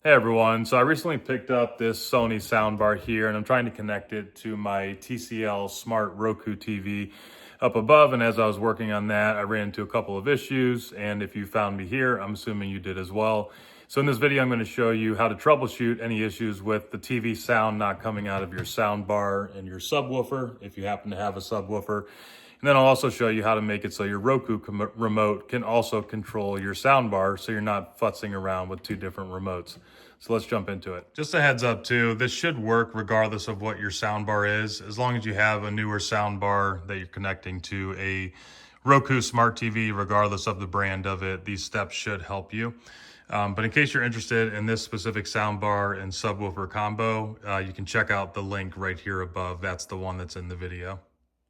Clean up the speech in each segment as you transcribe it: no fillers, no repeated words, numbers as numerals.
Hey everyone, so I recently picked up this Sony soundbar here and I'm trying to connect it to my TCL Smart Roku TV up above, and as I was working on that I ran into a couple of issues, and if you found me here I'm assuming you did as well. So in this video I'm going to show you how to troubleshoot any issues with the TV sound not coming out of your soundbar and your subwoofer if you happen to have a subwoofer. And then I'll also show you how to make it so your Roku remote can also control your soundbar so you're not futzing around with two different remotes. So let's jump into it. Just a heads up too, this should work regardless of what your soundbar is. As long as you have a newer soundbar that you're connecting to a Roku Smart TV, regardless of the brand of it, these steps should help you. But in case you're interested in this specific soundbar and subwoofer combo, you can check out the link right here above. That's the one that's in the video.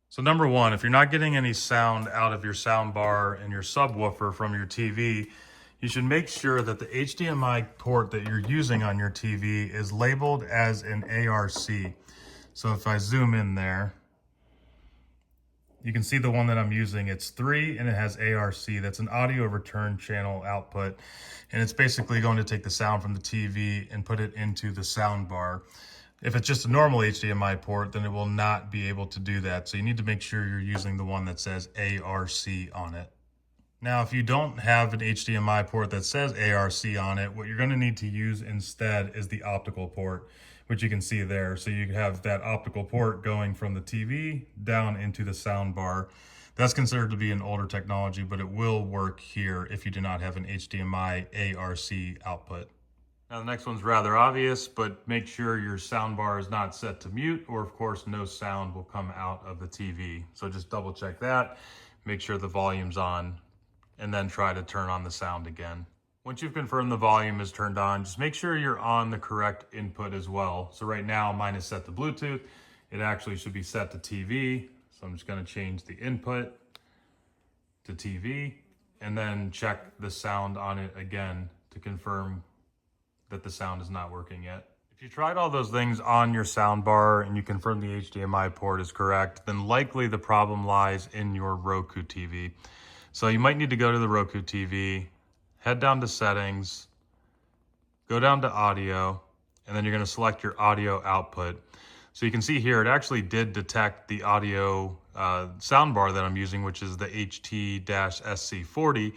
So number one, if you're not getting any sound out of your soundbar and your subwoofer from your TV, you should make sure that the HDMI port that you're using on your TV is labeled as an ARC. So if I zoom in there, you can see the one that I'm using. It's 3 and it has ARC. That's an audio return channel output. And it's basically going to take the sound from the TV and put it into the soundbar. If it's just a normal HDMI port, then it will not be able to do that. So you need to make sure you're using the one that says ARC on it. Now, if you don't have an HDMI port that says ARC on it, what you're going to need to use instead is the optical port, which you can see there. So you have that optical port going from the TV down into the soundbar. That's considered to be an older technology, but it will work here if you do not have an HDMI ARC output. Now the next one's rather obvious, but make sure your soundbar is not set to mute, or of course no sound will come out of the TV. So just double check that, make sure the volume's on, and then try to turn on the sound again. Once you've confirmed the volume is turned on, just make sure you're on the correct input as well. So right now mine is set to Bluetooth. It actually should be set to TV. So I'm just gonna change the input to TV and then check the sound on it again to confirm that the sound is not working yet. If you tried all those things on your soundbar and you confirm the HDMI port is correct, then likely the problem lies in your Roku TV. So you might need to go to the Roku TV, head down to settings, go down to audio, and then you're going to select your audio output. So you can see here, it actually did detect the audio soundbar that I'm using, which is the HT-SC40,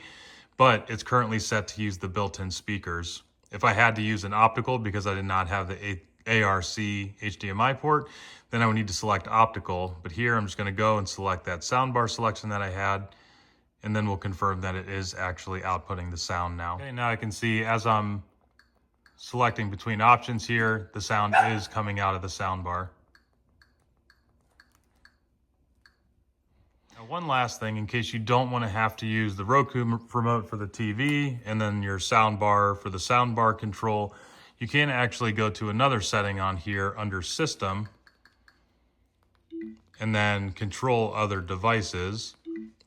but it's currently set to use the built-in speakers. If I had to use an optical because I did not have the ARC HDMI port, then I would need to select optical. But here I'm just going to go and select that soundbar selection that I had, and then we'll confirm that it is actually outputting the sound now. Okay, now I can see as I'm selecting between options here, the sound is coming out of the soundbar. Now, one last thing, in case you don't want to have to use the Roku remote for the TV and then your soundbar for the soundbar control, you can actually go to another setting on here under System and then Control Other Devices.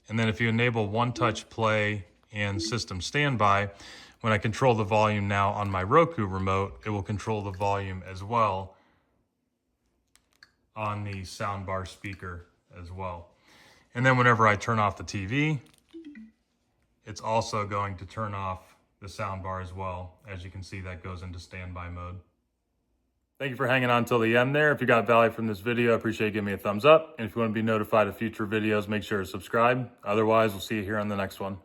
And then if you enable One Touch Play and System Standby, when I control the volume now on my Roku remote, it will control the volume as well on the soundbar speaker as well. And then whenever I turn off the TV, it's also going to turn off the soundbar as well. As you can see, that goes into standby mode. Thank you for hanging on till the end there. If you got value from this video, I appreciate you giving me a thumbs up. And if you want to be notified of future videos, make sure to subscribe. Otherwise, we'll see you here on the next one.